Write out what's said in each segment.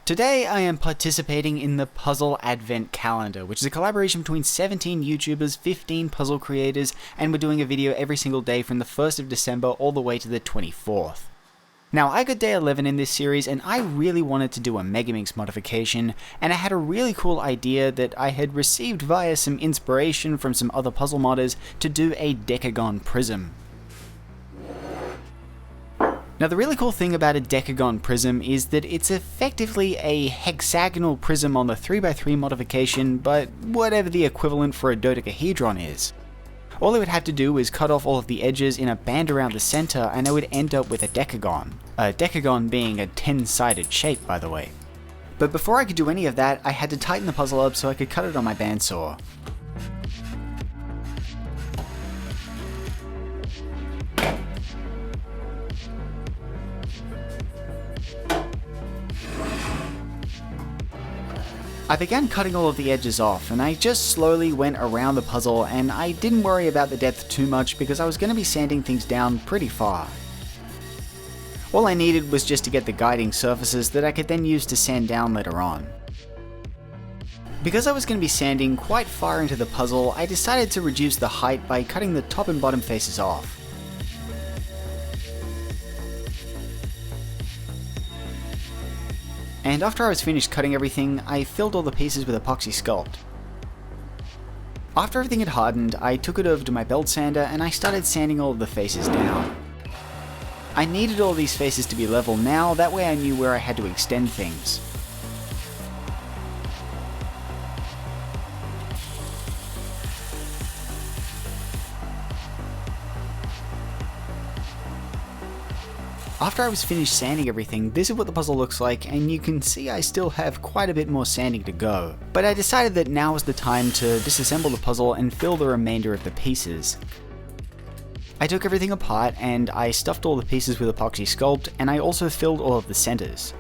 Today I am participating in the Puzzle Advent Calendar, which is a collaboration between 17 YouTubers, 15 puzzle creators, and we're doing a video every single day from the 1st of December all the way to the 24th. Now, I got day 11 in this series, and I really wanted to do a Megaminx modification, and I had a really cool idea that I had received via some inspiration from some other puzzle modders to do a Decagon Prism. Now, the really cool thing about a Decagon Prism is that it's effectively a hexagonal prism on the 3x3 modification, but whatever the equivalent for a dodecahedron is. All I would have to do is cut off all of the edges in a band around the center, and I would end up with a decagon. A decagon being a 10-sided shape, by the way. But before I could do any of that, I had to tighten the puzzle up so I could cut it on my bandsaw. I began cutting all of the edges off, and I just slowly went around the puzzle, and I didn't worry about the depth too much because I was going to be sanding things down pretty far. All I needed was just to get the guiding surfaces that I could then use to sand down later on. Because I was going to be sanding quite far into the puzzle, I decided to reduce the height by cutting the top and bottom faces off. And after I was finished cutting everything, I filled all the pieces with epoxy sculpt. After everything had hardened, I took it over to my belt sander and I started sanding all of the faces down. I needed all these faces to be level now, that way I knew where I had to extend things. After I was finished sanding everything, this is what the puzzle looks like, and you can see I still have quite a bit more sanding to go. But I decided that now was the time to disassemble the puzzle and fill the remainder of the pieces. I took everything apart and I stuffed all the pieces with epoxy sculpt, and I also filled all of the centers.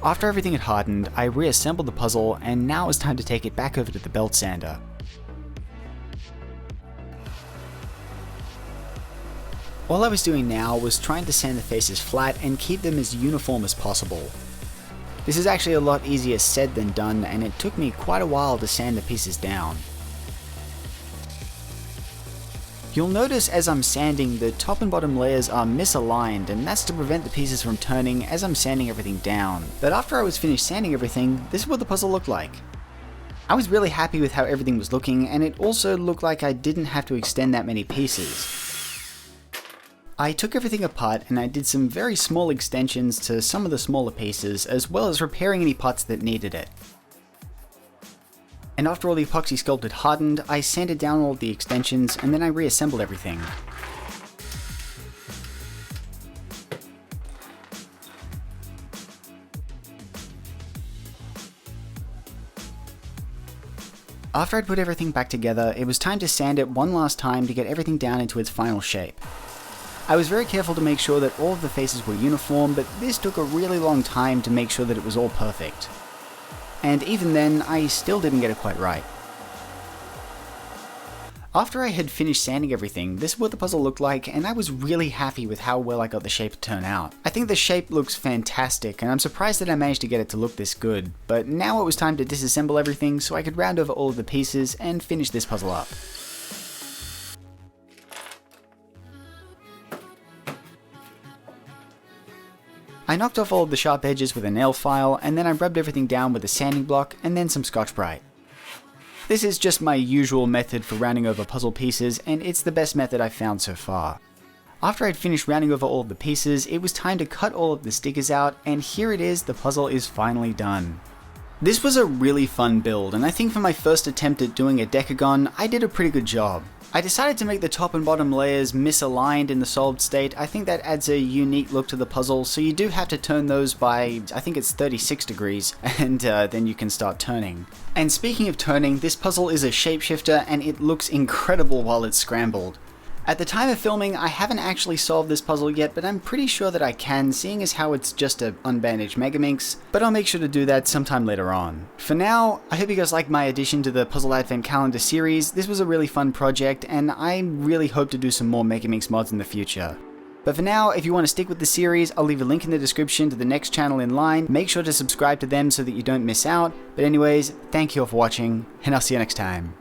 After everything had hardened, I reassembled the puzzle, and now it was time to take it back over to the belt sander. All I was doing now was trying to sand the faces flat and keep them as uniform as possible. This is actually a lot easier said than done, and it took me quite a while to sand the pieces down. You'll notice as I'm sanding, the top and bottom layers are misaligned, and that's to prevent the pieces from turning as I'm sanding everything down. But after I was finished sanding everything, this is what the puzzle looked like. I was really happy with how everything was looking, and it also looked like I didn't have to extend that many pieces. I took everything apart and I did some very small extensions to some of the smaller pieces, as well as repairing any parts that needed it. And after all the epoxy sculpt had hardened, I sanded down all of the extensions and then I reassembled everything. After I'd put everything back together, it was time to sand it one last time to get everything down into its final shape. I was very careful to make sure that all of the faces were uniform, but this took a really long time to make sure that it was all perfect. And even then, I still didn't get it quite right. After I had finished sanding everything, this is what the puzzle looked like, and I was really happy with how well I got the shape to turn out. I think the shape looks fantastic, and I'm surprised that I managed to get it to look this good, but now it was time to disassemble everything so I could round over all of the pieces and finish this puzzle up. I knocked off all of the sharp edges with a nail file, and then I rubbed everything down with a sanding block and then some Scotch-Brite. This is just my usual method for rounding over puzzle pieces, and it's the best method I've found so far. After I'd finished rounding over all of the pieces, it was time to cut all of the stickers out, and here it is, the puzzle is finally done. This was a really fun build, and I think for my first attempt at doing a Decagon, I did a pretty good job. I decided to make the top and bottom layers misaligned in the solved state. I think that adds a unique look to the puzzle, so you do have to turn those by, I think it's 36 degrees, and then you can start turning. And speaking of turning, this puzzle is a shapeshifter and it looks incredible while it's scrambled. At the time of filming, I haven't actually solved this puzzle yet, but I'm pretty sure that I can, seeing as how it's just a unbandaged Megaminx, but I'll make sure to do that sometime later on. For now, I hope you guys liked my addition to the Puzzle Advent Calendar series. This was a really fun project, and I really hope to do some more Megaminx mods in the future. But for now, if you want to stick with the series, I'll leave a link in the description to the next channel in line. Make sure to subscribe to them so that you don't miss out. But anyways, thank you all for watching, and I'll see you next time.